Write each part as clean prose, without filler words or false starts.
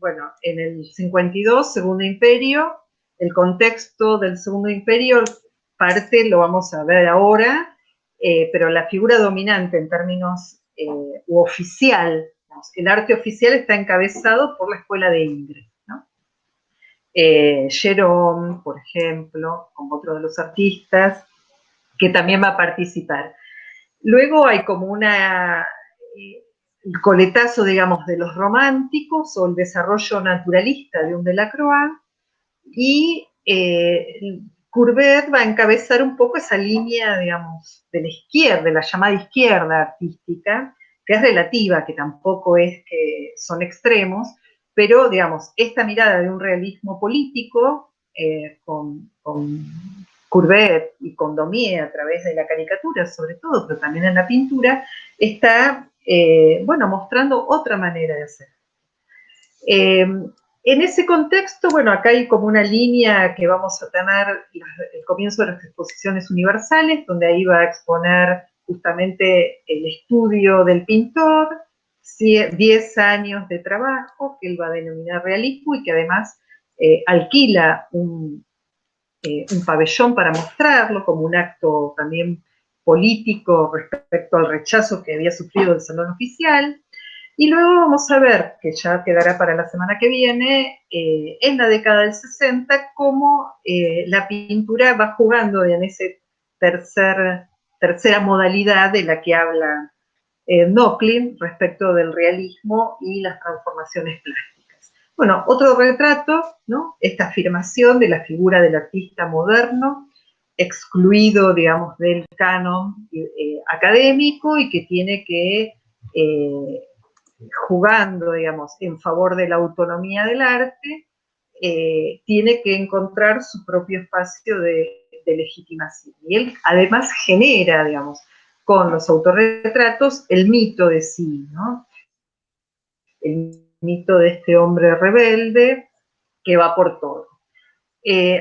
bueno, en el 52, Segundo Imperio, el contexto del Segundo Imperio, parte lo vamos a ver ahora, pero la figura dominante en términos oficial, el arte oficial está encabezado por la escuela de Ingres, ¿no? Jerome, por ejemplo, como otro de los artistas, que también va a participar. Luego hay como el coletazo, digamos, de los románticos o el desarrollo naturalista de un Delacroix, y Courbet va a encabezar un poco esa línea, digamos, de la izquierda, de la llamada izquierda artística, que es relativa, que tampoco es que son extremos, pero, digamos, esta mirada de un realismo político con Courbet y con Daumier a través de la caricatura, sobre todo, pero también en la pintura, está, bueno, mostrando otra manera de hacer. En ese contexto, bueno, acá hay como una línea que vamos a tener el comienzo de las exposiciones universales, donde ahí va a exponer justamente el estudio del pintor, 10 años de trabajo, que él va a denominar realismo, y que además alquila un pabellón para mostrarlo como un acto también político respecto al rechazo que había sufrido el Salón Oficial. Y luego vamos a ver, que ya quedará para la semana que viene, en la década del 60, cómo la pintura va jugando en esa tercera modalidad de la que habla Nochlin respecto del realismo y las transformaciones plásticas. Bueno, otro retrato, ¿no? Esta afirmación de la figura del artista moderno, excluido, digamos, del canon académico, y que tiene que jugando, digamos, en favor de la autonomía del arte, tiene que encontrar su propio espacio de legitimación. Y él además genera, digamos, con los autorretratos el mito de sí, ¿no? El mito de este hombre rebelde que va por todo.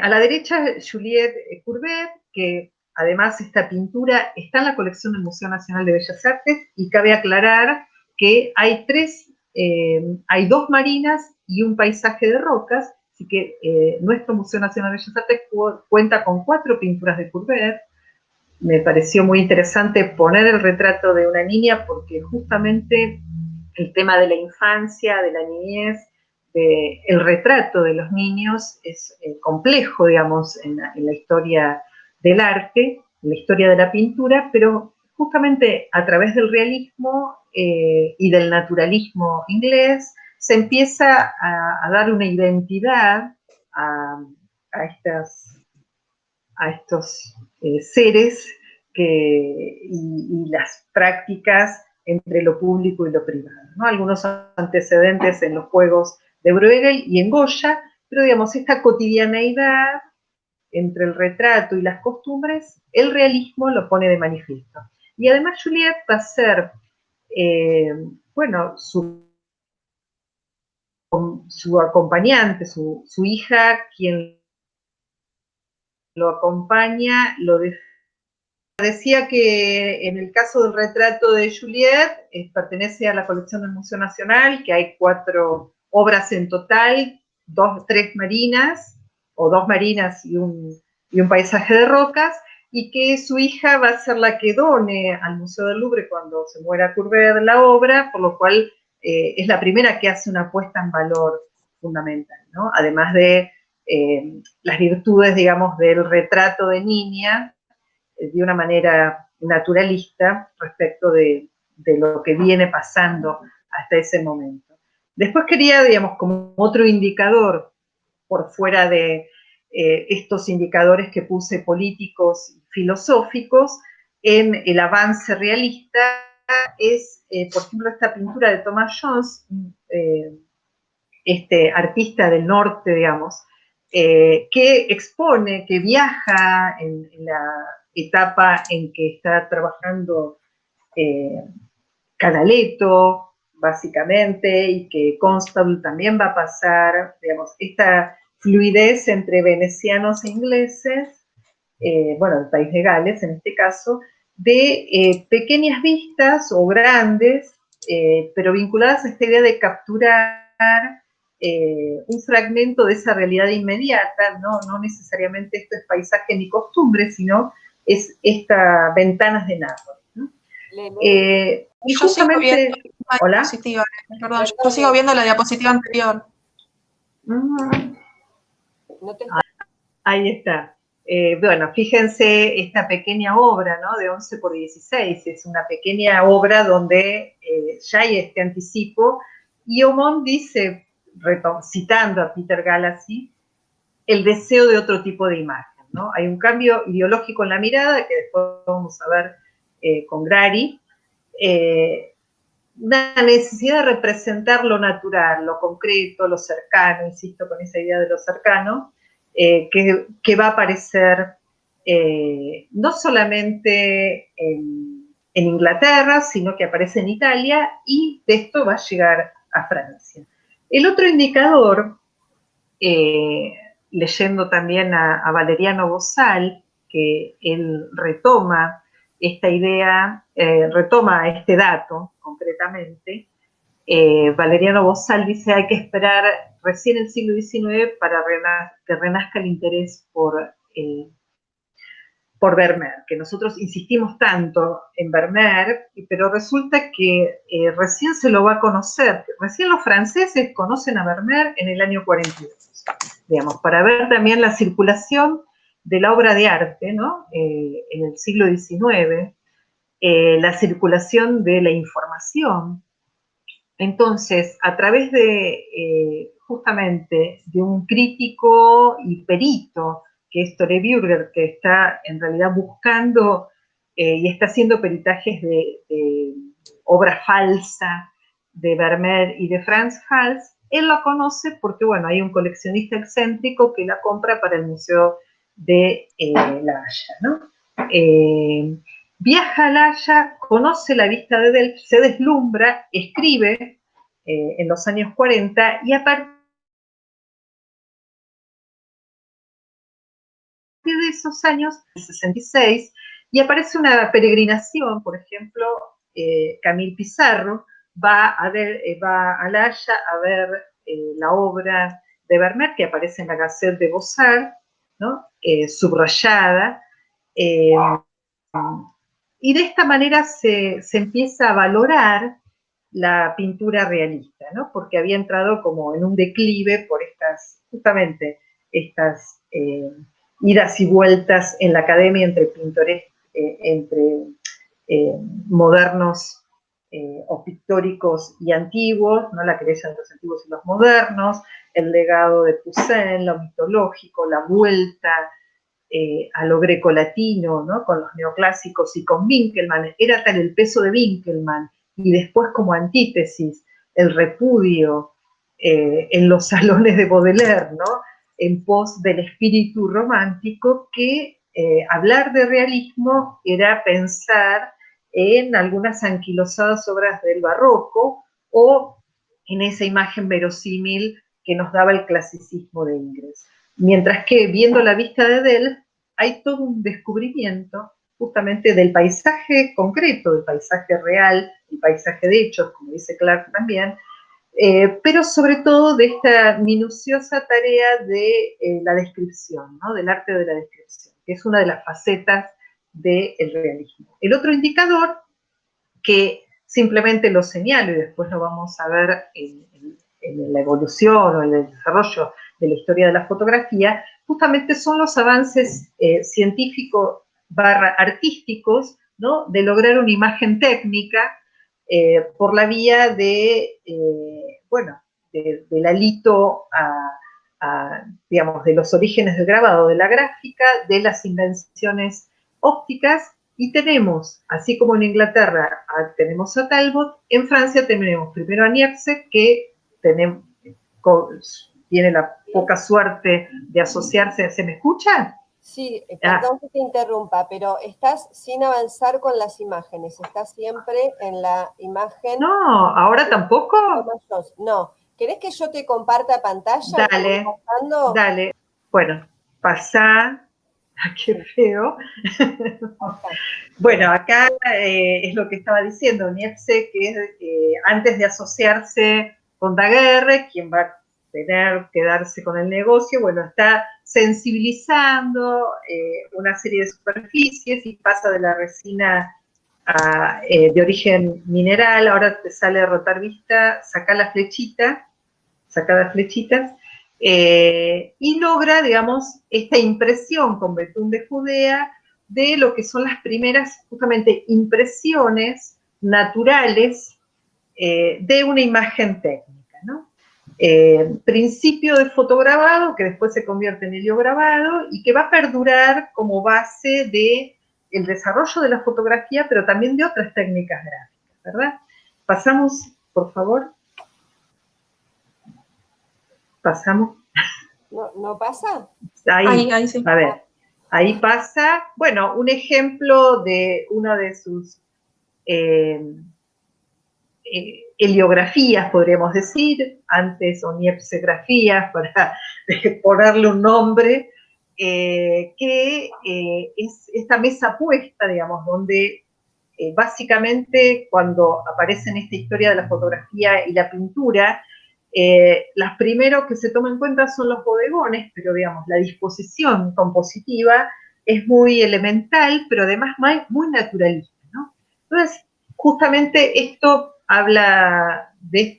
A la derecha, Juliette Courbet, que además esta pintura está en la colección del Museo Nacional de Bellas Artes, y cabe aclarar que hay hay 2 marinas y un paisaje de rocas, así que nuestro Museo Nacional de Bellas Artes cuenta con 4 pinturas de Courbet. Me pareció muy interesante poner el retrato de una niña, porque justamente el tema de la infancia, de la niñez, el retrato de los niños es complejo, digamos, en la historia del arte, en la historia de la pintura, pero justamente a través del realismo y del naturalismo inglés se empieza a dar una identidad a, a estos seres y las prácticas entre lo público y lo privado, ¿no? Algunos antecedentes en los juegos de Bruegel y en Goya, pero digamos, esta cotidianeidad entre el retrato y las costumbres, el realismo lo pone de manifiesto. Y además Juliette va a ser, bueno, su acompañante, su hija, quien lo acompaña, decía que en el caso del retrato de Juliette, pertenece a la colección del Museo Nacional, que hay 4 obras en total, 3 marinas, o 2 marinas y un paisaje de rocas, y que su hija va a ser la que done al Museo del Louvre cuando se muera Courbet la obra, por lo cual es la primera que hace una puesta en valor fundamental, ¿no? Además de las virtudes, digamos, del retrato de niña, de una manera naturalista respecto de lo que viene pasando hasta ese momento. Después quería, digamos, como otro indicador, por fuera de estos indicadores que puse políticos y filosóficos, en el avance realista, es, por ejemplo, esta pintura de Thomas Jones, este artista del norte, digamos, que expone, que viaja en la etapa en que está trabajando Canaletto, básicamente, y que Constable también va a pasar, digamos, esta fluidez entre venecianos e ingleses, bueno, el país de Gales en este caso, de pequeñas vistas o grandes, pero vinculadas a esta idea de capturar un fragmento de esa realidad inmediata, no necesariamente esto es paisaje ni costumbre, sino es esta ventanas de Nápoles, ¿no? Y yo sigo viendo justamente, la ¿hola? diapositiva, perdón, yo sigo viendo la diapositiva anterior. Ahí está. Bueno, fíjense esta pequeña obra, ¿no? De 11 por 16, es una pequeña obra donde ya hay este anticipo, y Aumont dice, citando a Peter Galassi, el deseo de otro tipo de imagen, ¿no? Hay un cambio ideológico en la mirada, que después vamos a ver con Grari, una necesidad de representar lo natural, lo concreto, lo cercano, insisto con esa idea de lo cercano, que va a aparecer no solamente en Inglaterra, sino que aparece en Italia, y de esto va a llegar a Francia. El otro indicador, leyendo también a Valeriano Bozal, que él retoma esta idea, retoma este dato concretamente. Valeriano Bozal dice: hay que esperar recién el siglo XIX para que renazca el interés por Vermeer, que nosotros insistimos tanto en Vermeer, pero resulta que recién se lo va a conocer, recién los franceses conocen a Vermeer en el año 42, digamos, para ver también la circulación de la obra de arte, ¿no? En el siglo XIX, la circulación de la información. Entonces, a través de justamente de un crítico y perito, que es Tore Bürger, que está en realidad buscando y está haciendo peritajes de obra falsa de Vermeer y de Franz Hals, él lo conoce porque, bueno, hay un coleccionista excéntrico que la compra para el Museo de La Haya, ¿no? Viaja a La Haya, conoce la vista de Delft, se deslumbra, escribe en los años 40, y a partir de esos años, el 66, y aparece una peregrinación, por ejemplo, Camille Pissarro va a La Haya a ver la obra de Vermeer, que aparece en la Gazette de Beaux-Arts, ¿no? Subrayada, y de esta manera se empieza a valorar la pintura realista, ¿no? Porque había entrado como en un declive por justamente estas idas y vueltas en la academia entre pintores, entre modernos o pictóricos y antiguos, ¿no? La querella entre los antiguos y los modernos, el legado de Poussin, lo mitológico, la vuelta a lo grecolatino, ¿no? Con los neoclásicos y con Winkelmann. Era tal el peso de Winkelmann, y después como antítesis el repudio en los salones de Baudelaire, ¿no? En pos del espíritu romántico, que hablar de realismo era pensar en algunas anquilosadas obras del barroco o en esa imagen verosímil que nos daba el clasicismo de Ingres. Mientras que viendo la vista de Delft hay todo un descubrimiento justamente del paisaje concreto, del paisaje real, el paisaje de hechos, como dice Clark también, pero sobre todo de esta minuciosa tarea de la descripción, ¿no? Del arte de la descripción, que es una de las facetas del realismo. El otro indicador, que simplemente lo señalo y después lo vamos a ver en la evolución o en el desarrollo de la historia de la fotografía, justamente son los avances científicos / artísticos, ¿no? De lograr una imagen técnica por la vía de, bueno, del alito digamos, de los orígenes del grabado, de la gráfica, de las invenciones ópticas. Y tenemos, así como en Inglaterra tenemos a Talbot, en Francia tenemos primero a Niepce, que tiene la poca suerte de asociarse. ¿Se me escucha? Sí, perdón que te interrumpa, pero estás sin avanzar con las imágenes, estás siempre en la imagen. No, ¿ahora tampoco? No, ¿querés que yo te comparta pantalla? Dale, dale. Bueno, pasá. Qué feo. Bueno, acá es lo que estaba diciendo Niepce, que es antes de asociarse con Daguerre, quien va quedarse con el negocio, bueno, está sensibilizando una serie de superficies y pasa de la resina de origen mineral. Ahora te sale rotar vista, saca las flechitas, y logra, digamos, esta impresión con betún de Judea de lo que son las primeras, justamente, impresiones naturales de una imagen técnica, ¿no? Principio de fotograbado, que después se convierte en heliograbado y que va a perdurar como base de el desarrollo de la fotografía, pero también de otras técnicas gráficas, ¿verdad? Pasamos, por favor. Pasamos. ¿No pasa? Ahí sí. A ver, ahí pasa, bueno, un ejemplo de una de sus heliografías, podríamos decir, antes oniepsografías, para ponerle un nombre, que es esta mesa puesta, digamos, donde básicamente cuando aparece en esta historia de la fotografía y la pintura, las primeros que se toman en cuenta son los bodegones, pero digamos, la disposición compositiva es muy elemental, pero además muy naturalista, ¿no? Entonces, justamente de esto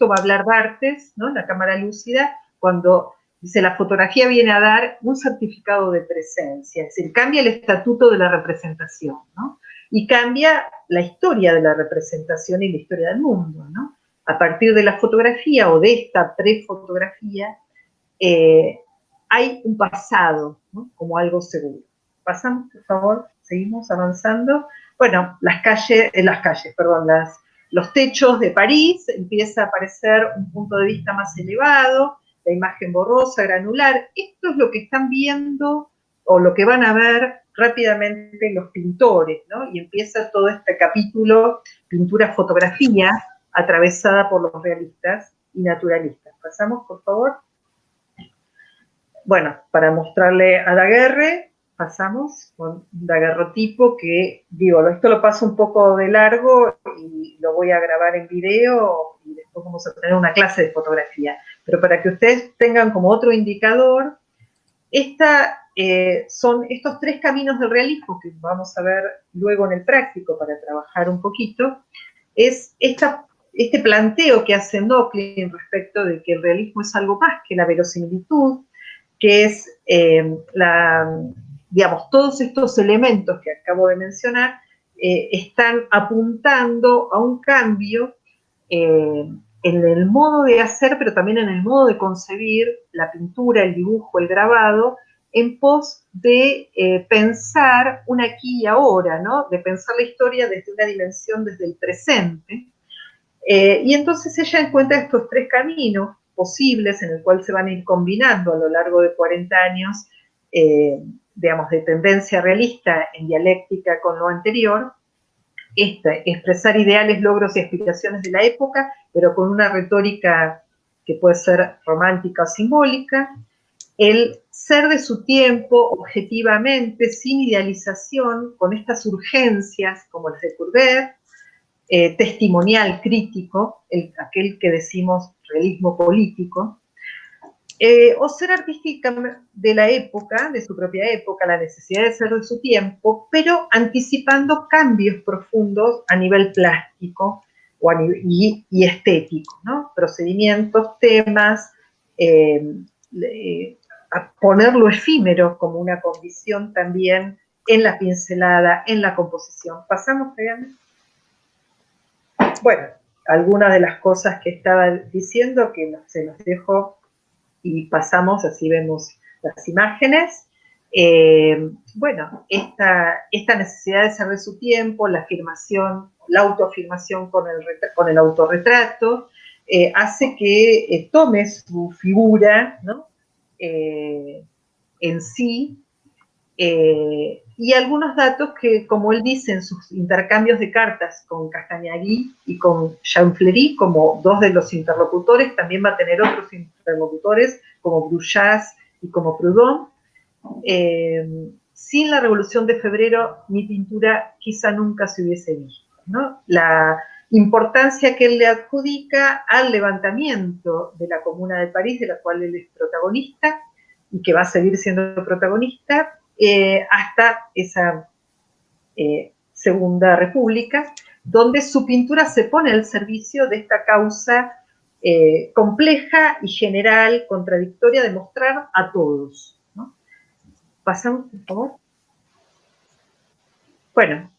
va a hablar Barthes, ¿no? La cámara lúcida, cuando dice la fotografía viene a dar un certificado de presencia, es decir, cambia el estatuto de la representación, ¿no? Y cambia la historia de la representación y la historia del mundo, ¿no? A partir de la fotografía o de esta prefotografía, hay un pasado, ¿no? Como algo seguro. Pasamos, por favor, seguimos avanzando. Bueno, los techos de París, empieza a aparecer un punto de vista más elevado, la imagen borrosa, granular. Esto es lo que están viendo o lo que van a ver rápidamente los pintores, ¿no? Y empieza todo este capítulo, pintura-fotografía, atravesada por los realistas y naturalistas. Pasamos, por favor. Bueno, para mostrarle a Daguerre, pasamos con un daguerrotipo que, digo, esto lo paso un poco de largo y lo voy a grabar en video y después vamos a tener una clase de fotografía. Pero para que ustedes tengan como otro indicador, son estos tres caminos del realismo que vamos a ver luego en el práctico para trabajar un poquito, es este planteo que hace Nochlin respecto de que el realismo es algo más que la verosimilitud, que es, digamos, todos estos elementos que acabo de mencionar están apuntando a un cambio en el modo de hacer, pero también en el modo de concebir la pintura, el dibujo, el grabado, en pos de pensar un aquí y ahora, ¿no? De pensar la historia desde una dimensión, desde el presente. Y entonces ella encuentra estos tres caminos posibles en el cual se van a ir combinando a lo largo de 40 años, digamos, de tendencia realista en dialéctica con lo anterior, expresar ideales, logros y aspiraciones de la época, pero con una retórica que puede ser romántica o simbólica, el ser de su tiempo objetivamente, sin idealización, con estas urgencias como las de Courbet, testimonial crítico, aquel que decimos realismo político, o ser artística de la época, de su propia época, la necesidad de ser de su tiempo, pero anticipando cambios profundos a nivel plástico y estético, ¿no? Procedimientos, temas, a poner lo efímero como una condición también en la pincelada, en la composición. Pasamos, Fabián. Bueno, algunas de las cosas que estaba diciendo que se nos dejó y pasamos, así vemos las imágenes. Bueno, esta necesidad de ser de su tiempo, la afirmación, la autoafirmación con el autorretrato, hace que tome su figura, ¿no? En sí, y algunos datos que, como él dice en sus intercambios de cartas con Castagnaghi y con Jean Fleury, como dos de los interlocutores, también va a tener otros interlocutores, como Bruyas y como Proudhon. Sin la Revolución de Febrero, mi pintura quizá nunca se hubiese visto, ¿no? La importancia que él le adjudica al levantamiento de la Comuna de París, de la cual él es protagonista, y que va a seguir siendo protagonista, hasta esa Segunda República, donde su pintura se pone al servicio de esta causa compleja y general, contradictoria, de mostrar a todos, ¿no? Pasamos, por favor. Bueno,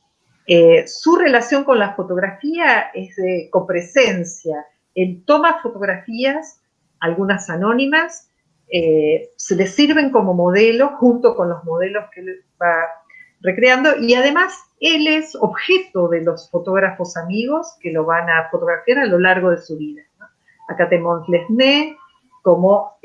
su relación con la fotografía es de copresencia. Él toma fotografías, algunas anónimas, se le sirven como modelo junto con los modelos que él va recreando, y además él es objeto de los fotógrafos amigos que lo van a fotografiar a lo largo de su vida, ¿no? Acá tenemos Lesné, como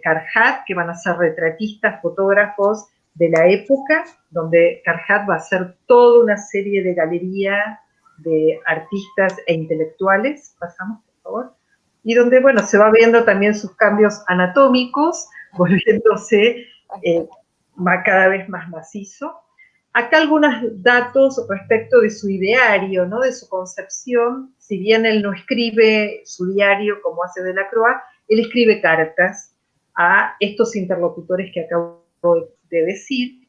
Carhart, que van a ser retratistas, fotógrafos de la época, donde Carhart va a hacer toda una serie de galería de artistas e intelectuales. Pasamos, por favor. Y donde, bueno, se va viendo también sus cambios anatómicos, volviéndose cada vez más macizo. Acá algunos datos respecto de su ideario, ¿no? De su concepción. Si bien él no escribe su diario como hace Delacroix, él escribe cartas a estos interlocutores que acabo de decir,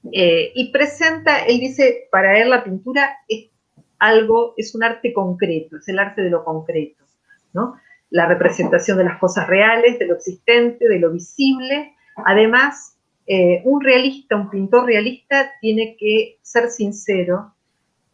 y presenta, él dice, para él la pintura es un arte concreto, es el arte de lo concreto, ¿no? La representación de las cosas reales, de lo existente, de lo visible. Además, un pintor realista tiene que ser sincero,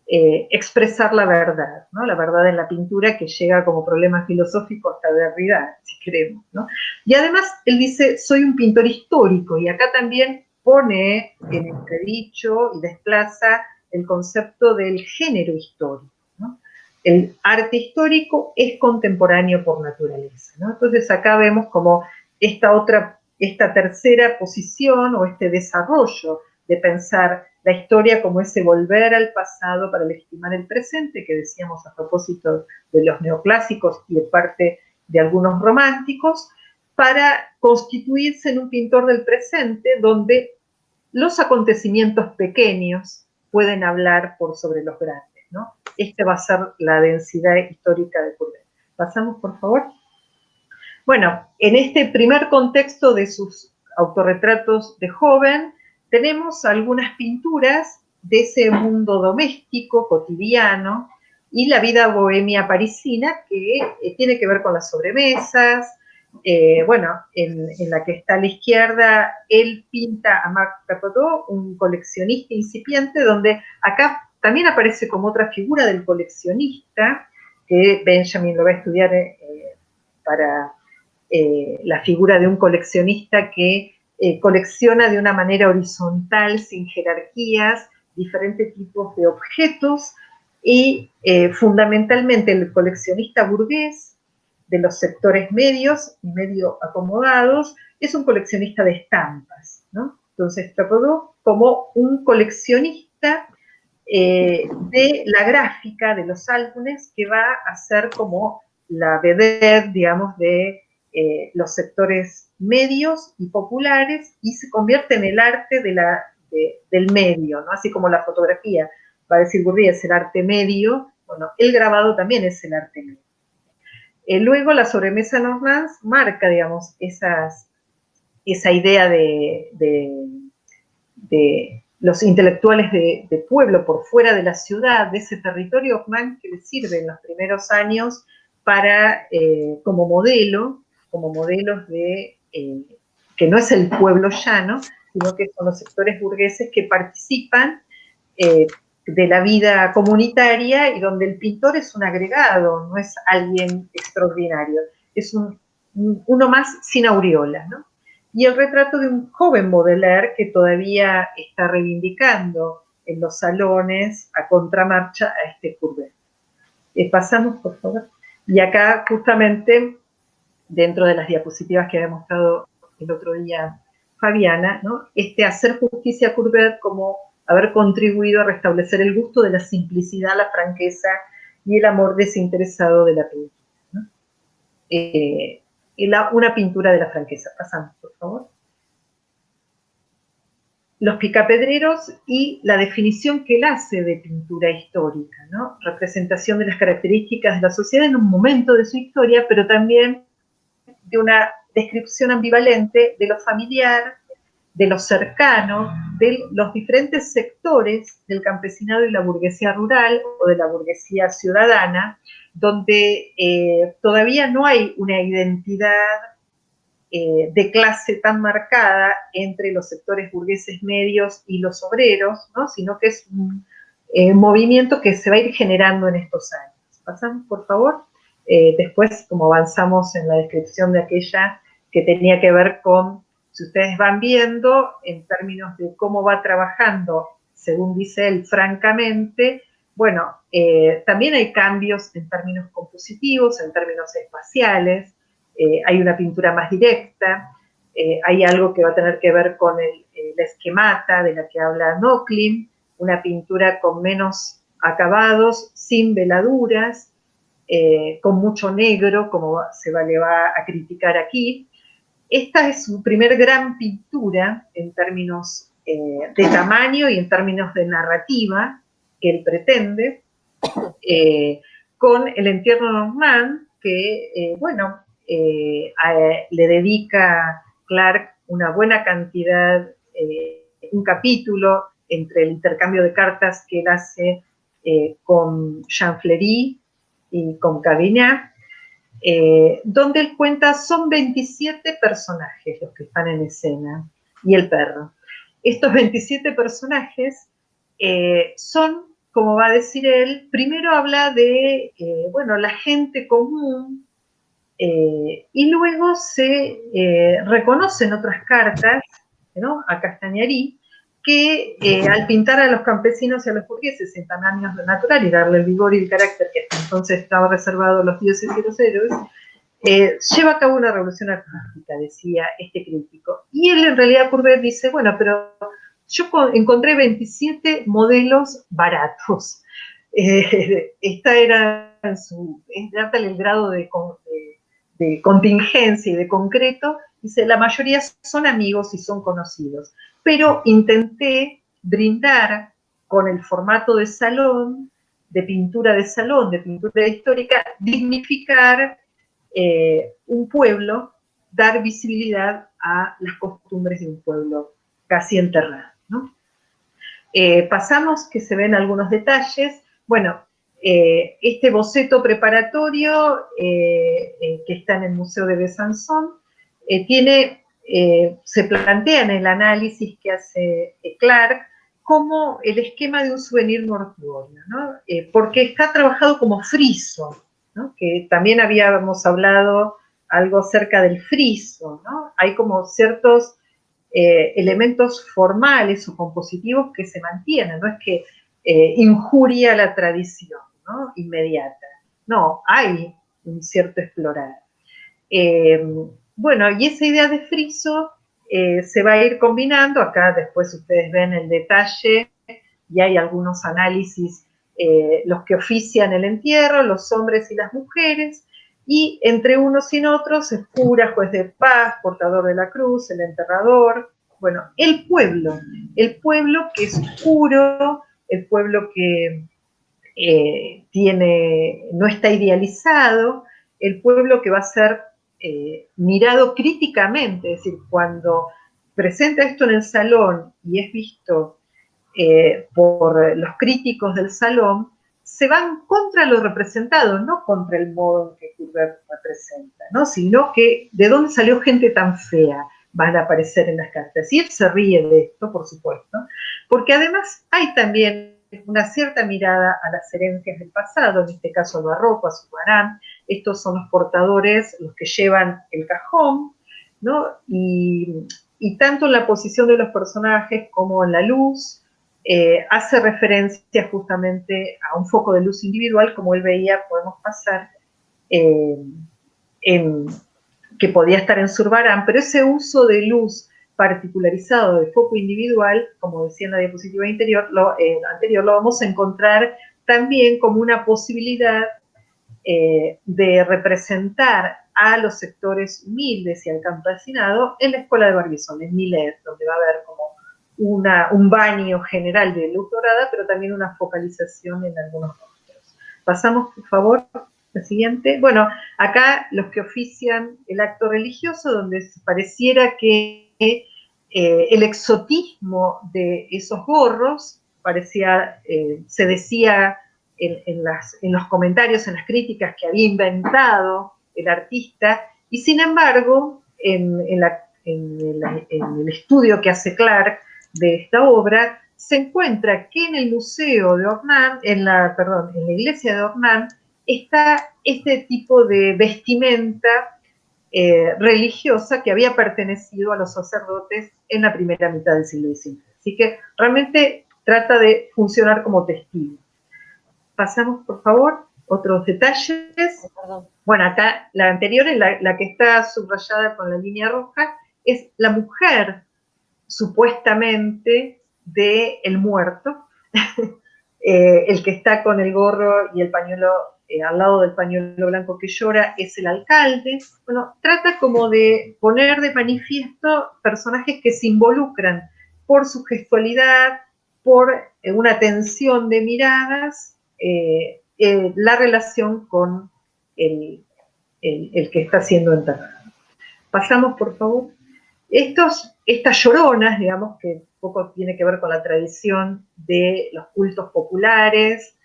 expresar la verdad, ¿no? La verdad en la pintura, que llega como problema filosófico hasta Derrida, si queremos, ¿no? Y además él dice, soy un pintor histórico, y acá también pone en entredicho y desplaza el concepto del género histórico, ¿no? El arte histórico es contemporáneo por naturaleza, ¿no? Entonces acá vemos como esta tercera posición, o este desarrollo de pensar la historia como ese volver al pasado para legitimar el presente, que decíamos a propósito de los neoclásicos y de parte de algunos románticos, para constituirse en un pintor del presente, donde los acontecimientos pequeños pueden hablar por sobre los grandes, ¿no? Esta va a ser la densidad histórica de Courbet. Pasamos, por favor. Bueno, en este primer contexto de sus autorretratos de joven, tenemos algunas pinturas de ese mundo doméstico, cotidiano, y la vida bohemia parisina, que tiene que ver con las sobremesas. Bueno, en la que está a la izquierda, él pinta a Marc Capoteau, un coleccionista incipiente, donde acá también aparece como otra figura del coleccionista, que Benjamin lo va a estudiar para la figura de un coleccionista que colecciona de una manera horizontal, sin jerarquías, diferentes tipos de objetos, y fundamentalmente el coleccionista burgués de los sectores medios y medio acomodados es un coleccionista de estampas, ¿no? Entonces, Capoteau como un coleccionista de la gráfica de los álbumes, que va a ser como la vedette, digamos, de los sectores medios y populares, y se convierte en el arte del medio, ¿no? Así como la fotografía, va a decir Bourdieu, es el arte medio, bueno, el grabado también es el arte medio. Luego la sobremesa Normand marca, digamos, esa idea de los intelectuales de pueblo por fuera de la ciudad, de ese territorio Hoffmann, que le sirve en los primeros años para, como modelos de, que no es el pueblo llano, sino que son los sectores burgueses que participan de la vida comunitaria, y donde el pintor es un agregado, no es alguien extraordinario, es uno más sin aureola, ¿no? Y el retrato de un joven Baudelaire que todavía está reivindicando en los salones a contramarcha a este Courbet. Pasamos, por favor. Y acá, justamente, dentro de las diapositivas que había mostrado el otro día Fabiana, ¿no? Hacer justicia a Courbet como haber contribuido a restablecer el gusto de la simplicidad, la franqueza y el amor desinteresado de la pintura, ¿no? Una pintura de la franqueza. Pasamos, por favor. los picapedreros y la definición que él hace de pintura histórica, ¿no? Representación de las características de la sociedad en un momento de su historia, pero también de una descripción ambivalente de lo familiar, de lo cercano, de los diferentes sectores del campesinado y la burguesía rural o de la burguesía ciudadana, donde todavía no hay una identidad de clase tan marcada entre los sectores burgueses medios y los obreros, ¿no? Sino que es un movimiento que se va a ir generando en estos años. Pasamos, por favor. Después, como avanzamos en la descripción de aquella que tenía que ver con, si ustedes van viendo, en términos de cómo va trabajando, según dice él, francamente, bueno, también hay cambios en términos compositivos, en términos espaciales, hay una pintura más directa, hay algo que va a tener que ver con la esquemata de la que habla Nochlin, una pintura con menos acabados, sin veladuras, con mucho negro, como le va a criticar aquí. Esta es su primer gran pintura en términos de tamaño y en términos de narrativa que él pretende, con el entierro normand, que, bueno, le dedica Clark una buena cantidad, un capítulo entre el intercambio de cartas que él hace con Jean Fleury y con Cavignac, donde él cuenta, son 27 personajes los que están en escena, y el perro. Estos 27 personajes son, como va a decir él, primero habla de, bueno, la gente común, y luego se reconocen otras cartas, ¿no?, a Castañarí, que al pintar a los campesinos y a los burgueses en tamaños natural y darle el vigor y el carácter que hasta entonces estaba reservado a los dioses y los héroes, lleva a cabo una revolución artística, decía este crítico. Y él, en realidad, Courbet dice, bueno, pero yo encontré 27 modelos baratos. Esta era tal el grado de contingencia y de concreto, dice, la mayoría son amigos y son conocidos, pero intenté brindar con el formato de salón, de pintura histórica, dignificar un pueblo, dar visibilidad a las costumbres de un pueblo casi enterrado, ¿no? Pasamos, que se ven algunos detalles. Bueno, este boceto preparatorio que está en el Museo de Besançon se plantea en el análisis que hace Clark como el esquema de un souvenir mortuorio, ¿no? Porque está trabajado como friso, ¿no?, que también habíamos hablado algo acerca del friso, ¿no? Hay como ciertos elementos formales o compositivos que se mantienen, no es que injuria la tradición, ¿no?, inmediata. No, hay un cierto explorar. Bueno, y esa idea de friso se va a ir combinando, acá después ustedes ven el detalle, y hay algunos análisis, los que ofician el entierro, los hombres y las mujeres, y entre unos y otros es cura, juez de paz, portador de la cruz, el enterrador, bueno, el pueblo que es oscuro, el pueblo que no está idealizado, el pueblo que va a ser mirado críticamente, es decir, cuando presenta esto en el salón y es visto por los críticos del salón, se van contra lo representado, no contra el modo en que Courbet representa, ¿no?, sino que de dónde salió gente tan fea van a aparecer en las cartas. Y él se ríe de esto, por supuesto, porque además hay también una cierta mirada a las herencias del pasado, en este caso al barroco, a Zurbarán. Estos son los portadores, los que llevan el cajón, ¿no? Y tanto en la posición de los personajes como en la luz, hace referencia justamente a un foco de luz individual, como él veía, podemos pasar, que podía estar en Zurbarán, pero ese uso de luz particularizado de foco individual, como decía en la diapositiva anterior, lo vamos a encontrar también como una posibilidad de representar a los sectores humildes y al campesinado en la escuela de Barbizon, en Millet, donde va a haber como un baño general de luz dorada, pero también una focalización en algunos rostros. Pasamos, por favor, la siguiente. Bueno, acá los que ofician el acto religioso, donde pareciera que el exotismo de esos gorros, parecía, se decía en los comentarios, en las críticas, que había inventado el artista, y sin embargo, en el estudio que hace Clark de esta obra, se encuentra que en el museo de Ornán, en la iglesia de Ornán, está este tipo de vestimenta religiosa que había pertenecido a los sacerdotes en la primera mitad del siglo XIX. Así que realmente trata de funcionar como testigo. Pasamos, por favor, otros detalles. Bueno, acá la anterior es la que está subrayada con la línea roja, es la mujer supuestamente del muerto, el que está con el gorro y el pañuelo, al lado del pañuelo blanco que llora, es el alcalde. Bueno, trata como de poner de manifiesto personajes que se involucran por su gestualidad, por una tensión de miradas, la relación con el que está siendo enterrado. Pasamos, por favor. Estas lloronas, digamos, que un poco tiene que ver con la tradición de los cultos populares,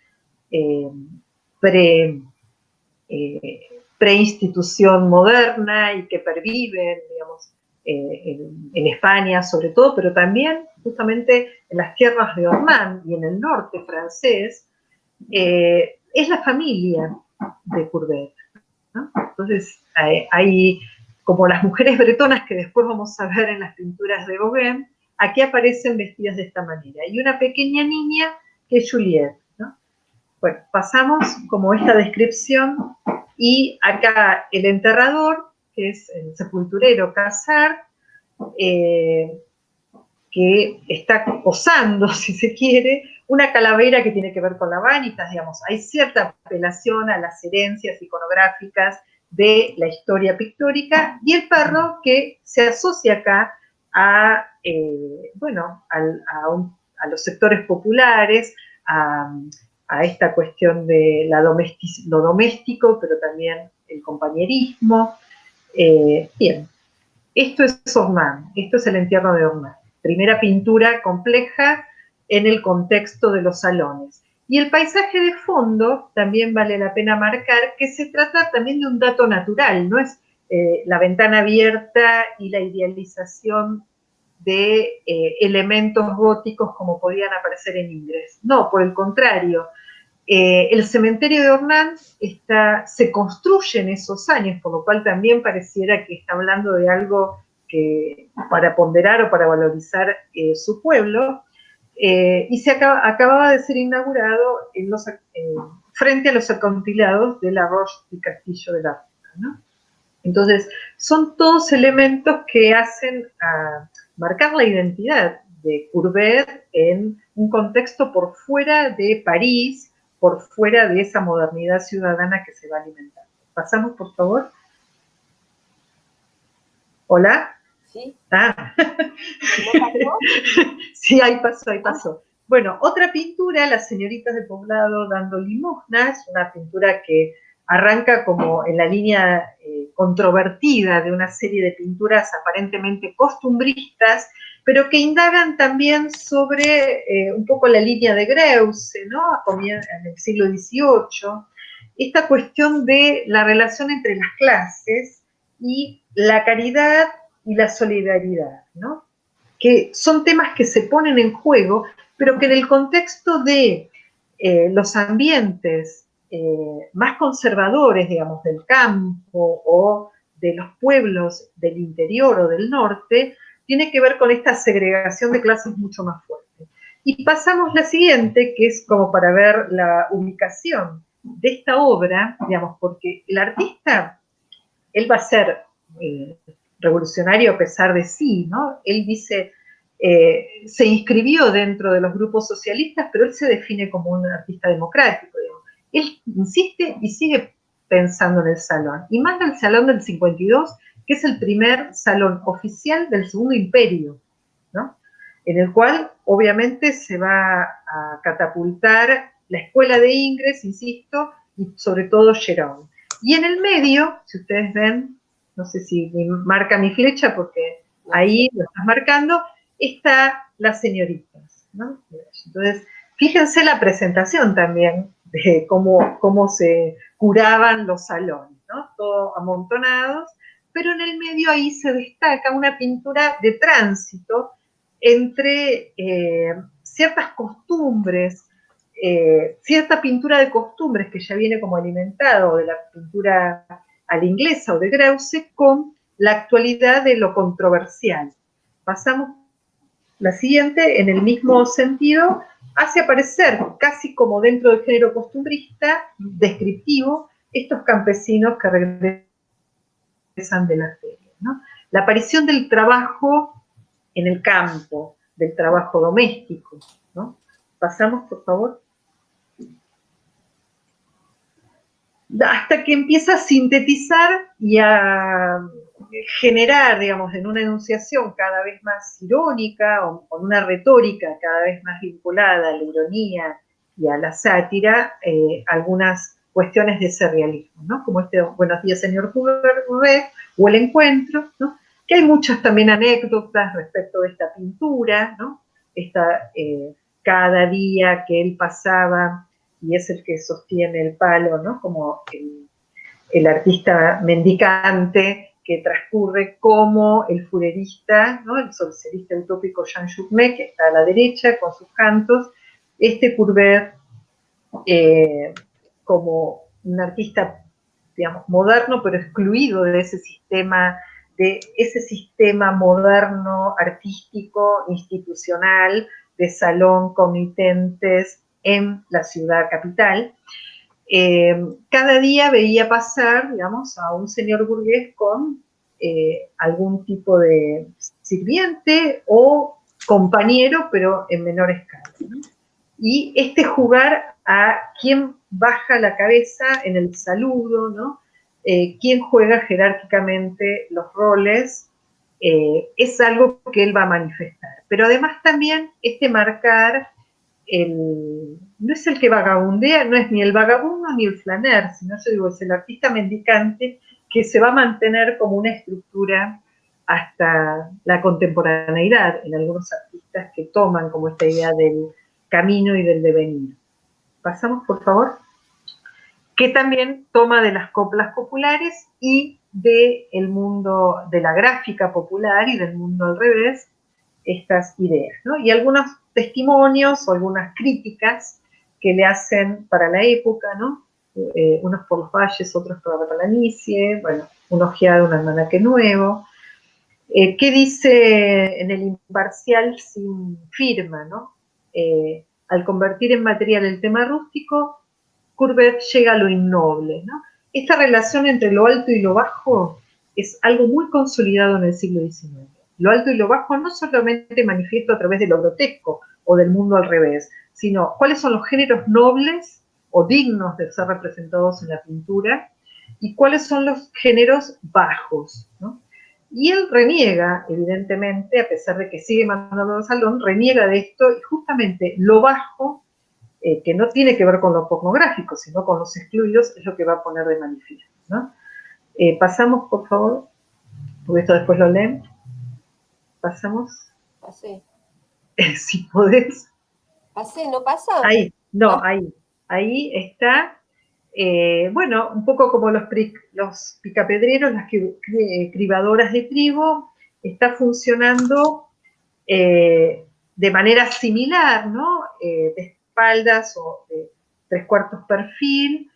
preinstitución moderna y que perviven, digamos, en España sobre todo, pero también justamente en las tierras de Ornán y en el norte francés, es la familia de Courbet, ¿no? Entonces, hay como las mujeres bretonas que después vamos a ver en las pinturas de Gauguin, aquí aparecen vestidas de esta manera. Y una pequeña niña que es Juliette, ¿no? Bueno, pasamos como esta descripción y acá el enterrador, que es el sepulturero Cassard, que está posando, si se quiere, una calavera que tiene que ver con la Vanitas, digamos. Hay cierta apelación a las herencias iconográficas de la historia pictórica, y el perro que se asocia acá a, bueno, a los sectores populares, a esta cuestión de lo doméstico, pero también el compañerismo. Bien, esto es Ornán, esto es el entierro de Ornán. Primera pintura compleja en el contexto de los salones. Y el paisaje de fondo, también vale la pena marcar que se trata también de un dato natural, no es la ventana abierta y la idealización de elementos góticos como podían aparecer en Ingres. No, por el contrario, el cementerio de Ornán se construye en esos años, por lo cual también pareciera que está hablando de algo que, para ponderar o para valorizar su pueblo, y acababa de ser inaugurado frente a los acantilados de la Roche y Castillo de la Roca, ¿no? Entonces, son todos elementos que hacen marcar la identidad de Courbet en un contexto por fuera de París, por fuera de esa modernidad ciudadana que se va alimentando. Pasamos, por favor. ¿Hola? Sí. Ah. ¿No pasó? Sí, ahí pasó. Bueno, otra pintura, Las señoritas de Poblado dando limosnas, una pintura que arranca como en la línea controvertida de una serie de pinturas aparentemente costumbristas, pero que indagan también sobre un poco la línea de Greuze, ¿no? En el siglo XVIII, esta cuestión de la relación entre las clases y la caridad y la solidaridad, ¿no? Que son temas que se ponen en juego, pero que en el contexto de los ambientes más conservadores, digamos, del campo o de los pueblos del interior o del norte, tiene que ver con esta segregación de clases mucho más fuerte. Y pasamos la siguiente, que es como para ver la ubicación de esta obra, digamos, porque el artista, él va a ser revolucionario a pesar de sí, ¿no? Él dice, se inscribió dentro de los grupos socialistas, pero él se define como un artista democrático, digamos. Él insiste y sigue pensando en el salón, y más del salón del 52, que es el primer salón oficial del Segundo Imperio, ¿no? en el cual obviamente se va a catapultar la escuela de Ingres, insisto, y sobre todo Gerón. Y en el medio, si ustedes ven, no sé si marca mi flecha porque ahí lo estás marcando, está las señoritas, ¿no? Entonces, fíjense la presentación también de cómo se curaban los salones, ¿no? Todos amontonados, pero en el medio ahí se destaca una pintura de tránsito entre ciertas costumbres, cierta pintura de costumbres que ya viene como alimentado de la pintura a la inglesa o de Greuze con la actualidad de lo controversial. Pasamos la siguiente, en el mismo sentido, hace aparecer, casi como dentro del género costumbrista, descriptivo, estos campesinos que regresan de la feria, ¿no? La aparición del trabajo en el campo, del trabajo doméstico, ¿no? Pasamos, por favor. Hasta que empieza a sintetizar y a generar, digamos, en una enunciación cada vez más irónica o con una retórica cada vez más vinculada a la ironía y a la sátira, algunas cuestiones de ese realismo, ¿no? Como este Buenos días, señor Courbet, o El encuentro, ¿no? Que hay muchas también anécdotas respecto de esta pintura, ¿no? Cada día que él pasaba y es el que sostiene el palo, ¿no? Como el artista mendicante que transcurre como el furerista, ¿no? El socialista utópico Jean Journet, que está a la derecha con sus cantos, Courbet como un artista, digamos, moderno, pero excluido de ese sistema moderno, artístico, institucional, de salón, comitentes en la ciudad capital. Cada día veía pasar, digamos, a un señor burgués con algún tipo de sirviente o compañero, pero en menor escala, ¿no? Y jugar a quién baja la cabeza en el saludo, ¿no? Quién juega jerárquicamente los roles, es algo que él va a manifestar. Pero además también marcar no es el que vagabundea, no es ni el vagabundo ni el flaner, sino yo digo, es el artista mendicante que se va a mantener como una estructura hasta la contemporaneidad en algunos artistas que toman como esta idea del camino y del devenir. Pasamos, por favor. Que también toma de las coplas populares y del mundo de la gráfica popular y del mundo al revés, estas ideas, ¿no? Y algunos testimonios o algunas críticas que le hacen para la época, ¿no? Unos por los valles, otros por la planicie, bueno, un ojeado, un almanaque nuevo. ¿Qué dice en el imparcial sin firma, ¿no? Al convertir en material el tema rústico, Courbet llega a lo innoble, ¿no? Esta relación entre lo alto y lo bajo es algo muy consolidado en el siglo XIX. Lo alto y lo bajo no solamente manifiesto a través de lo grotesco o del mundo al revés, sino cuáles son los géneros nobles o dignos de ser representados en la pintura y cuáles son los géneros bajos, ¿no? Y él reniega, evidentemente, a pesar de que sigue mandando al salón, reniega de esto y justamente lo bajo, que no tiene que ver con lo pornográfico, sino con los excluidos, es lo que va a poner de manifiesto, ¿no? Pasamos, por favor, porque esto después lo leen. Pasamos. Pasé. Si podés. Pasé, ¿no pasa? Ahí, no, ahí. Ahí está. Bueno, un poco como los picapedreros, las cribadoras de trigo, está funcionando de manera similar, ¿no? De espaldas o de 3/4 perfil,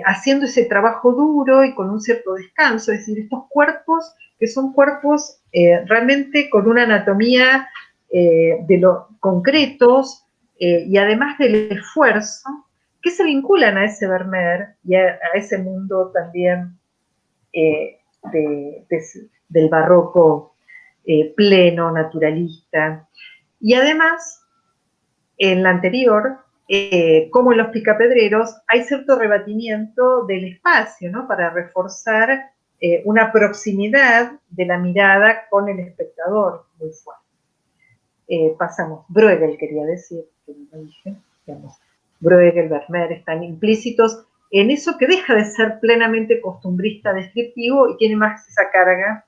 haciendo ese trabajo duro y con un cierto descanso, es decir, estos cuerpos que son cuerpos realmente con una anatomía de los concretos y además del esfuerzo, que se vinculan a ese Vermeer y a ese mundo también del barroco pleno, naturalista. Y además, en la anterior, como en los picapedreros, hay cierto rebatimiento del espacio, ¿no? Para reforzar una proximidad de la mirada con el espectador muy fuerte. pasamos, Bruegel quería decir, que no lo dije, digamos, Bruegel, Vermeer están implícitos en eso que deja de ser plenamente costumbrista descriptivo y tiene más esa carga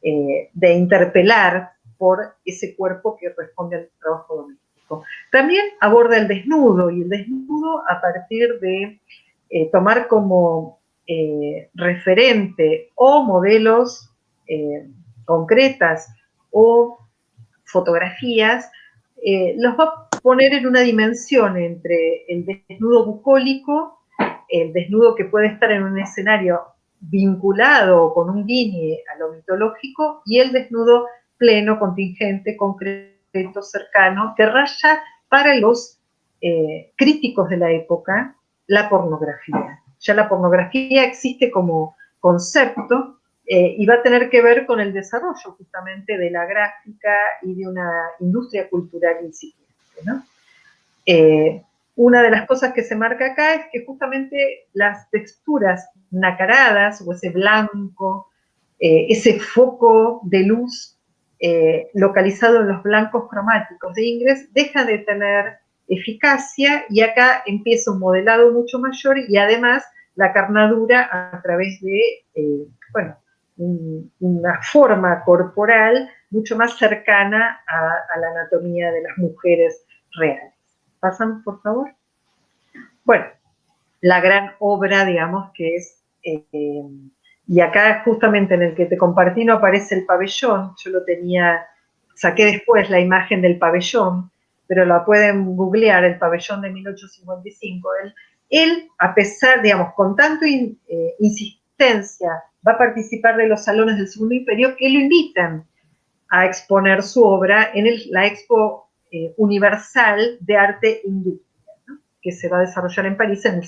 de interpelar por ese cuerpo que responde al trabajo doméstico. También aborda el desnudo, y el desnudo a partir de tomar como referente o modelos concretas o fotografías, los va a poner en una dimensión entre el desnudo bucólico, el desnudo que puede estar en un escenario vinculado con un guiñe a lo mitológico, y el desnudo pleno, contingente, concreto, cercano, que raya para los críticos de la época la pornografía. Ya la pornografía existe como concepto y va a tener que ver con el desarrollo justamente de la gráfica y de una industria cultural incipiente, ¿no? Una de las cosas que se marca acá es que justamente las texturas nacaradas o ese blanco, ese foco de luz localizado en los blancos cromáticos de Ingres deja de tener eficacia, y acá empieza un modelado mucho mayor y además la carnadura a través de, bueno, una forma corporal mucho más cercana a la anatomía de las mujeres reales. ¿Pasan, por favor? Bueno, la gran obra, digamos, que es, y acá justamente en el que te compartí no aparece el pabellón, yo lo tenía, saqué después la imagen del pabellón, pero la pueden googlear, el pabellón de 1855. Él a pesar, digamos, con tanto insistencia, va a participar de los salones del Segundo Imperio, que lo invitan a exponer su obra en la Expo Universal de Arte e Industria, ¿no?, que se va a desarrollar en París en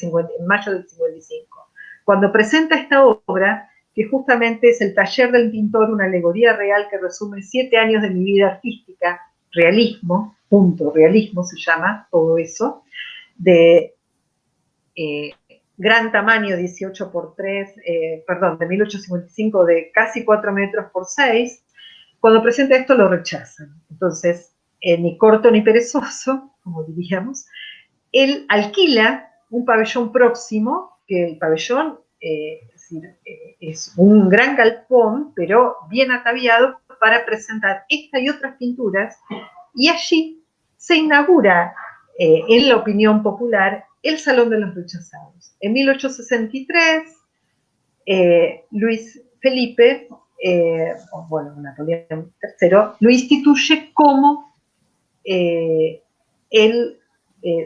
mayo del 55. Cuando presenta esta obra, que justamente es el taller del pintor, una alegoría real que resume 7 años de mi vida artística, realismo, punto, realismo se llama todo eso, de gran tamaño, 18 por 3, perdón, de 1855, de casi 4 metros por 6, cuando presenta esto lo rechazan. Entonces, ni corto ni perezoso, como diríamos, él alquila un pabellón próximo, que el pabellón es un gran galpón, pero bien ataviado para presentar esta y otras pinturas, y allí se inaugura en la opinión popular el Salón de los Rechazados. En 1863, Luis Felipe, bueno, Napoleón III, lo instituye como el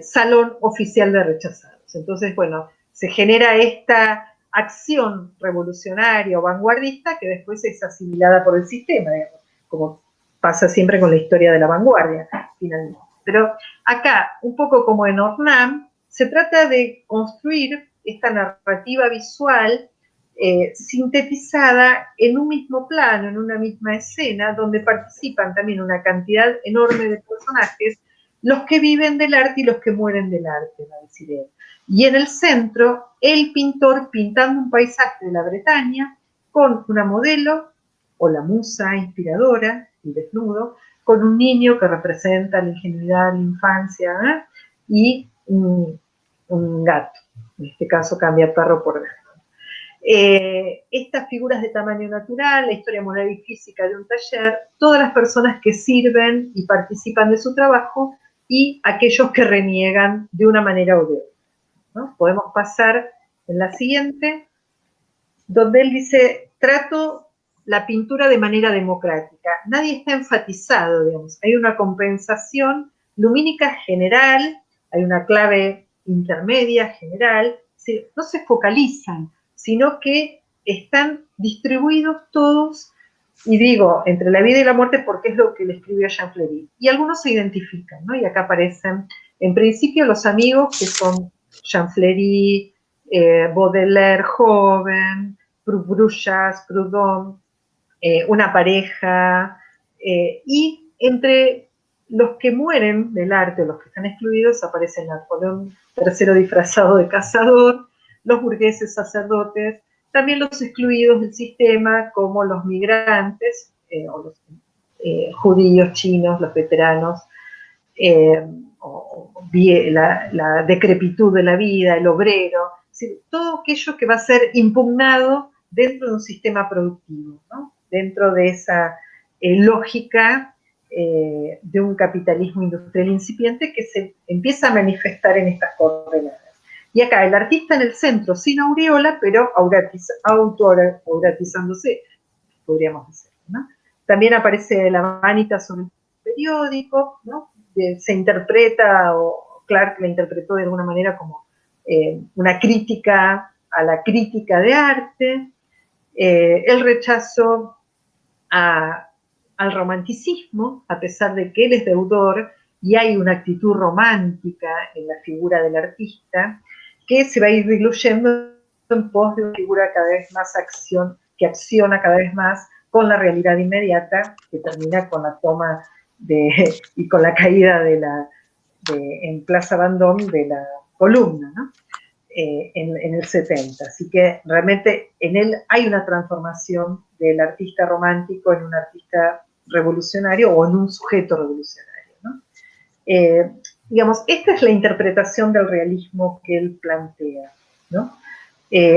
Salón Oficial de Rechazados. Entonces, bueno, se genera esta acción revolucionaria o vanguardista que después es asimilada por el sistema, digamos, como pasa siempre con la historia de la vanguardia, finalmente. Pero acá, un poco como en Ornam, se trata de construir esta narrativa visual sintetizada en un mismo plano, en una misma escena, donde participan también una cantidad enorme de personajes, los que viven del arte y los que mueren del arte, va a decir él. Y en el centro, el pintor pintando un paisaje de la Bretaña con una modelo, o la musa inspiradora, el desnudo, con un niño que representa la ingenuidad, la infancia, y un gato. En este caso cambia perro por gato. Estas figuras de tamaño natural, la historia moral y física de un taller, todas las personas que sirven y participan de su trabajo y aquellos que reniegan de una manera o de otra, ¿no? Podemos pasar en la siguiente, donde él dice, trato la pintura de manera democrática. Nadie está enfatizado, digamos, hay una compensación lumínica general, hay una clave intermedia general, no se focalizan, sino que están distribuidos todos, y digo, entre la vida y la muerte porque es lo que le escribió Jean Fleury. Y algunos se identifican, ¿no? Y acá aparecen, en principio, los amigos, que son Jean Fleury, Baudelaire joven, Bruyas, Proudhon, una pareja, y entre los que mueren del arte, los que están excluidos, aparecen Napoleón III disfrazado de cazador, los burgueses sacerdotes, también los excluidos del sistema, como los migrantes, o los judíos, chinos, los veteranos, la decrepitud de la vida, el obrero, es decir, todo aquello que va a ser impugnado dentro de un sistema productivo, ¿no? Dentro de esa lógica de un capitalismo industrial incipiente que se empieza a manifestar en estas coordenadas. Y acá el artista en el centro, sin aureola, pero autoauratizándose, podríamos decir, ¿no? También aparece la manita sobre el periódico, ¿no? Se interpreta, o Clark la interpretó de alguna manera como una crítica a la crítica de arte, el rechazo al romanticismo, a pesar de que él es deudor y hay una actitud romántica en la figura del artista, que se va a ir diluyendo en pos de una figura cada vez más que acciona cada vez más con la realidad inmediata, que termina con la toma y con la caída en Plaza Vendôme de la columna, ¿no? En el 70. Así que realmente en él hay una transformación del artista romántico en un artista revolucionario o en un sujeto revolucionario, ¿no? Digamos, esta es la interpretación del realismo que él plantea, ¿no?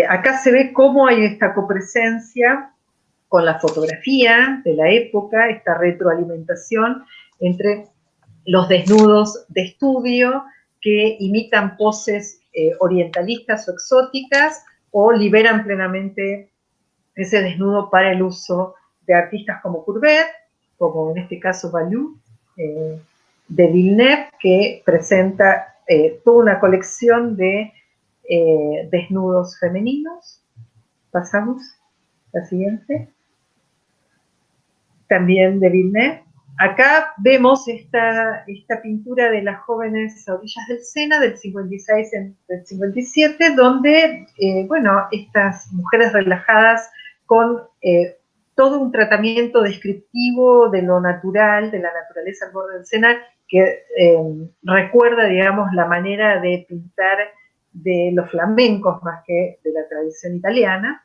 Acá se ve cómo hay esta copresencia con la fotografía de la época, esta retroalimentación entre los desnudos de estudio que imitan poses orientalistas o exóticas o liberan plenamente ese desnudo para el uso de artistas como Courbet, como en este caso Ballou, de Villeneuve, que presenta toda una colección de desnudos femeninos. Pasamos a la siguiente. También de Villeneuve. Acá vemos esta pintura de las jóvenes a orillas del Sena del 56 del 57, donde, bueno, estas mujeres relajadas con todo un tratamiento descriptivo de lo natural, de la naturaleza al borde del Sena, que recuerda, digamos, la manera de pintar de los flamencos más que de la tradición italiana.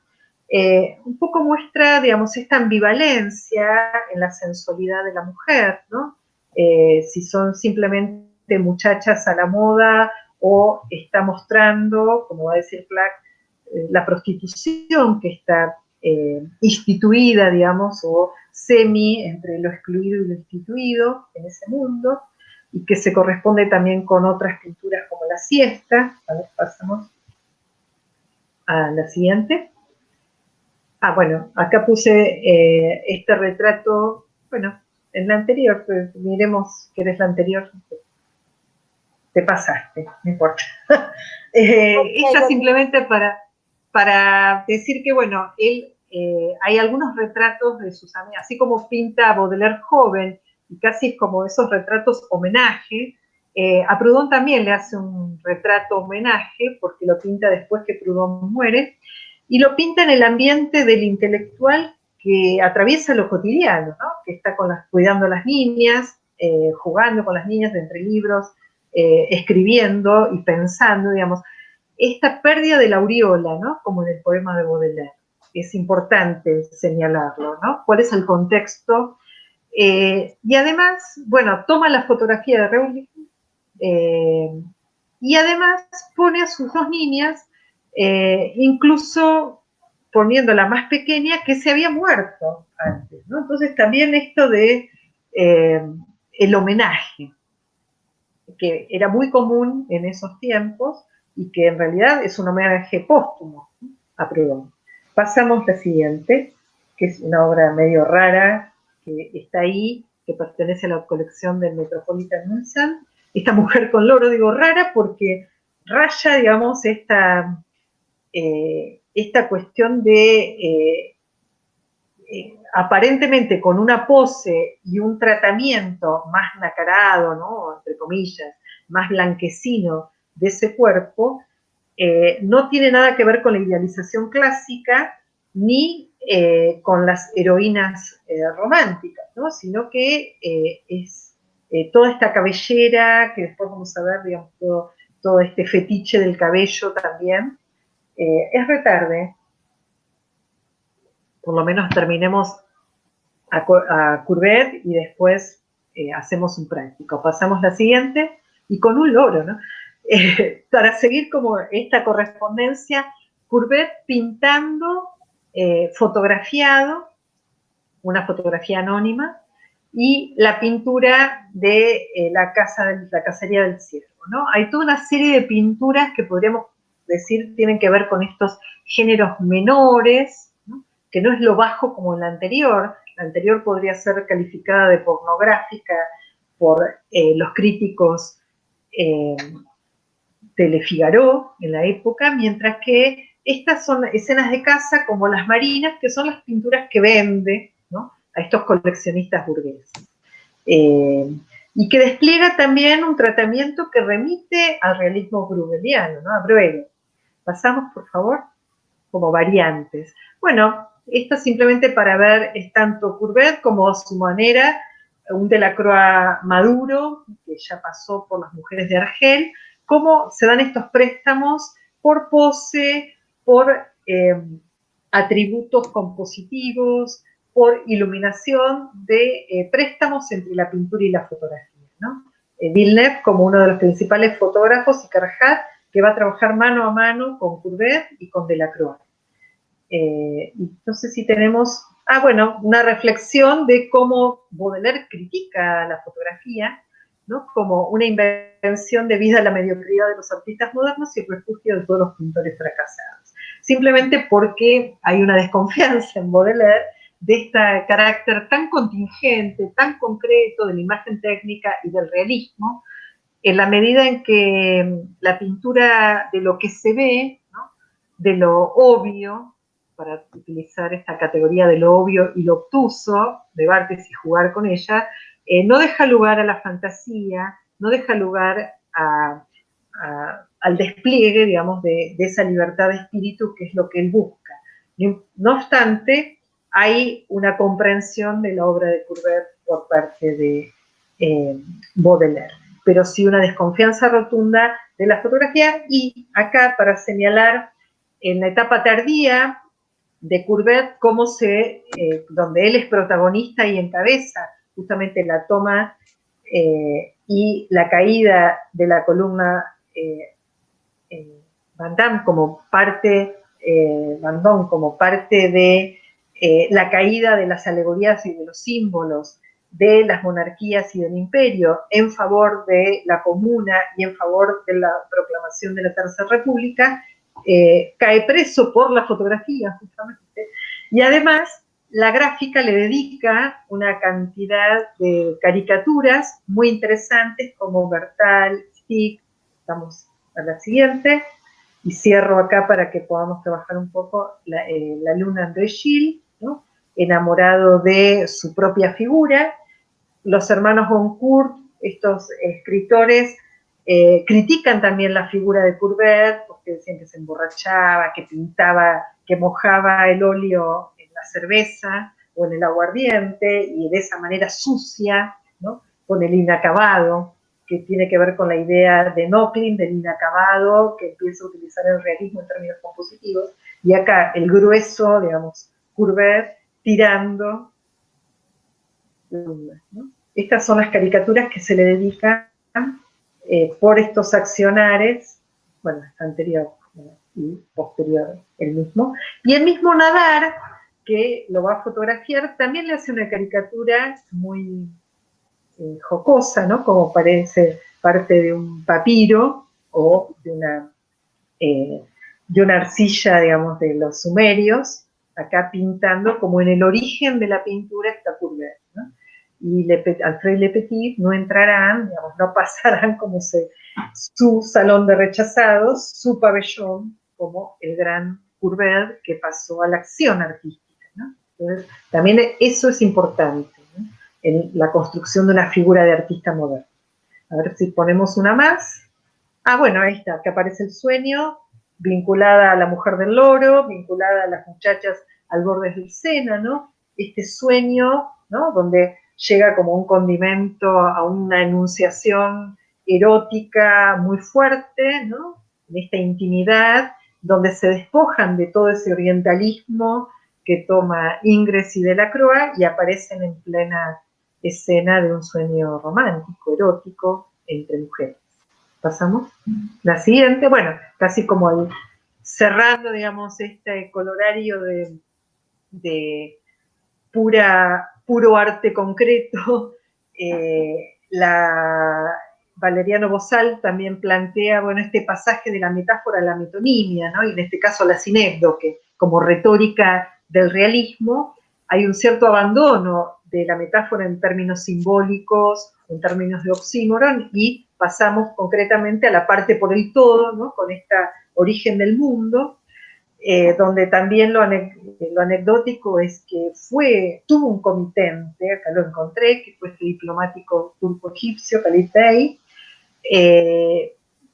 Un poco muestra, digamos, esta ambivalencia en la sensualidad de la mujer, ¿no? Si son simplemente muchachas a la moda o está mostrando, como va a decir Clark, la prostitución que está instituida, digamos, o semi entre lo excluido y lo instituido en ese mundo, y que se corresponde también con otras pinturas como la siesta. A ver, pasamos a la siguiente. Bueno, acá puse este retrato, bueno, en la anterior, pero miremos que eres la anterior, te pasaste, no importa. Esta simplemente para decir que, bueno, él, hay algunos retratos de sus amigas, así como pinta a Baudelaire joven, y casi es como esos retratos homenaje. A Proudhon también le hace un retrato homenaje, porque lo pinta después que Proudhon muere, y lo pinta en el ambiente del intelectual que atraviesa lo cotidiano, ¿no? Que está cuidando a las niñas, jugando con las niñas de entre libros, escribiendo y pensando, digamos. Esta pérdida de la aureola, ¿no? Como en el poema de Baudelaire. Es importante señalarlo, ¿no? ¿Cuál es el contexto? Y además, bueno, toma la fotografía de Reulich y además pone a sus dos niñas, incluso poniendo la más pequeña que se había muerto antes, ¿no? Entonces también esto de el homenaje, que era muy común en esos tiempos y que en realidad es un homenaje póstumo, ¿no? A Proudhon. Pasamos a la siguiente, que es una obra medio rara, que está ahí, que pertenece a la colección del Metropolitan Museum. Esta mujer con loro, digo rara porque raya, digamos, esta cuestión de aparentemente con una pose y un tratamiento más nacarado, ¿no? Entre comillas, más blanquecino de ese cuerpo, no tiene nada que ver con la idealización clásica ni con las heroínas románticas, ¿no? Sino que es toda esta cabellera, que después vamos a ver, digamos, todo este fetiche del cabello también, es retarde. Por lo menos terminemos a Courbet y después hacemos un práctico. Pasamos la siguiente y con un loro, ¿no? Para seguir como esta correspondencia, Courbet pintando, fotografiado, una fotografía anónima, y la pintura de la cacería del ciervo, ¿no? Hay toda una serie de pinturas que podríamos decir tienen que ver con estos géneros menores, ¿no? Que no es lo bajo como en la anterior. La anterior podría ser calificada de pornográfica por los críticos de Le Figaro en la época, mientras que estas son escenas de caza como las marinas, que son las pinturas que vende, ¿no?, a estos coleccionistas burgueses. Y que despliega también un tratamiento que remite al realismo bruegeliano, ¿no?, a Bruegel. Pasamos, por favor, como variantes. Bueno, esto simplemente para ver es tanto Courbet como a su manera, un Delacroix maduro, que ya pasó por las mujeres de Argel, cómo se dan estos préstamos por pose, por atributos compositivos, por iluminación de préstamos entre la pintura y la fotografía, ¿no? Villeneuve como uno de los principales fotógrafos y Carajat, que va a trabajar mano a mano con Courbet y con Delacroix. No sé si tenemos, bueno, una reflexión de cómo Baudelaire critica la fotografía, ¿no?, como una invención debida a la mediocridad de los artistas modernos y el refugio de todos los pintores fracasados. Simplemente porque hay una desconfianza en Baudelaire de este carácter tan contingente, tan concreto de la imagen técnica y del realismo, en la medida en que la pintura de lo que se ve, ¿no?, de lo obvio, para utilizar esta categoría de lo obvio y lo obtuso, de Barthes y jugar con ella, no deja lugar a la fantasía, no deja lugar al despliegue, digamos, de esa libertad de espíritu que es lo que él busca. No obstante, hay una comprensión de la obra de Courbet por parte de Baudelaire, pero sí una desconfianza rotunda de la fotografía. Y acá, para señalar en la etapa tardía de Courbet, donde él es protagonista y encabeza justamente la toma y la caída de la columna Vendôme como parte de la caída de las alegorías y de los símbolos de las monarquías y del imperio en favor de la comuna y en favor de la proclamación de la Tercera República, cae preso por la fotografía, justamente, y además la gráfica le dedica una cantidad de caricaturas muy interesantes como Bertal, Stick. Estamos a la siguiente, y cierro acá para que podamos trabajar un poco la luna André Gide, ¿no?, enamorado de su propia figura. Los hermanos Goncourt, estos escritores, critican también la figura de Courbet, porque decían que se emborrachaba, que pintaba, que mojaba el óleo en la cerveza o en el aguardiente, y de esa manera sucia, ¿no?, con el inacabado, que tiene que ver con la idea de Nochlin, del inacabado, que empieza a utilizar el realismo en términos compositivos, y acá el grueso, digamos, Courbet, tirando, ¿no? Estas son las caricaturas que se le dedican por estos accionares, bueno, anterior y posterior el mismo. Y el mismo Nadar, que lo va a fotografiar, también le hace una caricatura muy jocosa, ¿no?, como parece parte de un papiro o de una arcilla, digamos, de los sumerios, acá pintando como en el origen de la pintura está Courbet, ¿no? Y Alfred Le Petit no entrarán, digamos, no pasarán como su salón de rechazados, su pabellón, como el gran Courbet que pasó a la acción artística, ¿no? Entonces, también eso es importante, ¿no?, en la construcción de una figura de artista moderno. A ver si ponemos una más. Bueno, ahí está, que aparece el sueño, vinculada a la mujer del loro, vinculada a las muchachas al borde del Sena, ¿no? Este sueño, ¿no?, donde llega como un condimento a una enunciación erótica muy fuerte, ¿no?, en esta intimidad, donde se despojan de todo ese orientalismo que toma Ingres y Delacroix y aparecen en plena escena de un sueño romántico, erótico, entre mujeres. ¿Pasamos? La siguiente, bueno, casi como cerrando, digamos, este colorario de puro arte concreto, Valeriano Bozal también plantea, bueno, este pasaje de la metáfora a la metonimia, ¿no? Y en este caso la sinécdoque, como retórica del realismo, hay un cierto abandono de la metáfora en términos simbólicos, en términos de oxímoron, y pasamos concretamente a la parte por el todo, ¿no? Con esta origen del mundo, donde también lo anecdótico es que tuvo un comitente, acá lo encontré, que fue este diplomático turco-egipcio, Khalid Bey.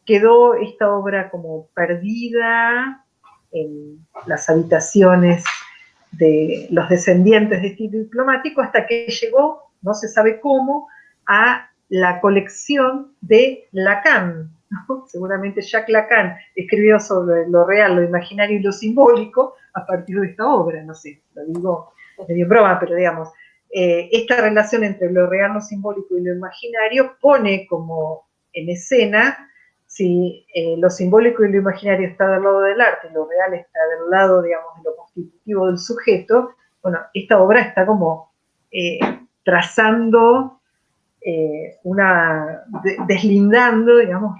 Quedó esta obra como perdida en las habitaciones de los descendientes de este diplomático hasta que llegó, no se sabe cómo, a la colección de Lacan, ¿no? Seguramente Jacques Lacan escribió sobre lo real, lo imaginario y lo simbólico a partir de esta obra, no sé, lo digo medio broma, pero digamos, esta relación entre lo real, lo simbólico y lo imaginario pone como en escena si lo simbólico y lo imaginario está del lado del arte, lo real está del lado, digamos, de lo constitutivo del sujeto. Bueno, esta obra está como trazando deslindando, digamos,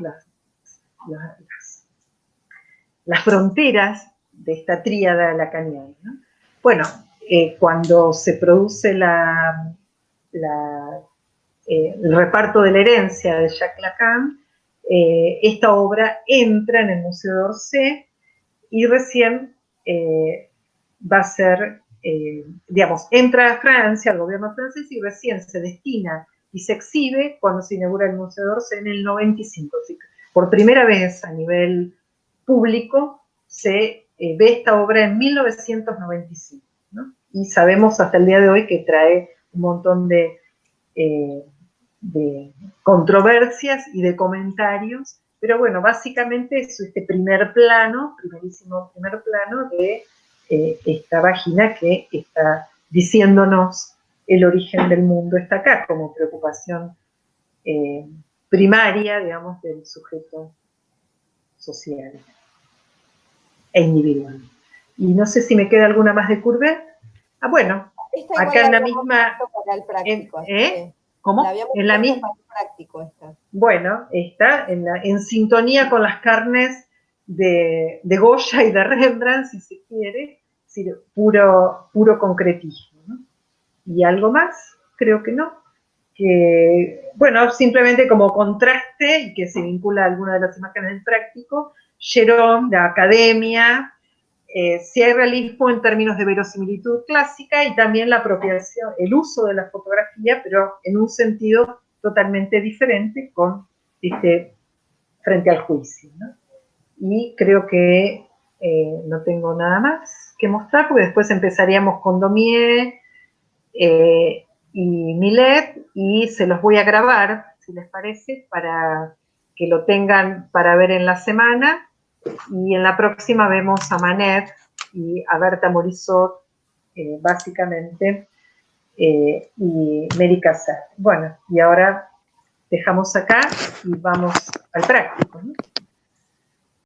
las fronteras de esta tríada lacaniana, ¿no? Bueno, cuando se produce el reparto de la herencia de Jacques Lacan, esta obra entra en el Museo d'Orsay y recién va a ser, digamos, entra a Francia, al gobierno francés, y recién se destina y se exhibe cuando se inaugura el Museo d'Orsay en el 95. Así que por primera vez a nivel público se ve esta obra en 1995, ¿no? Y sabemos hasta el día de hoy que trae un montón de controversias y de comentarios, pero bueno, básicamente es este primerísimo primer plano de esta vagina que está diciéndonos el origen del mundo está acá, como preocupación primaria, digamos, del sujeto social e individual. Y no sé si me queda alguna más de Courbet. Ah, bueno, acá en la misma... Para el práctico, ¿Cómo? En la misma... práctico esta. Bueno, está en sintonía con las carnes de Goya y de Rembrandt, si se quiere, es decir, puro concretismo, ¿no? ¿Y algo más? Creo que no. Que, bueno, simplemente como contraste, y que se vincula a alguna de las imágenes del práctico, Gérôme, la academia, si hay realismo en términos de verosimilitud clásica y también la apropiación, el uso de la fotografía, pero en un sentido totalmente diferente frente al juicio, ¿no? Y creo que no tengo nada más que mostrar, porque después empezaríamos con Daumier y Millet, y se los voy a grabar, si les parece, para que lo tengan para ver en la semana, y en la próxima vemos a Manet y a Berta Morisot, básicamente, y Mary Cassatt. Bueno, y ahora dejamos acá y vamos al práctico, ¿no?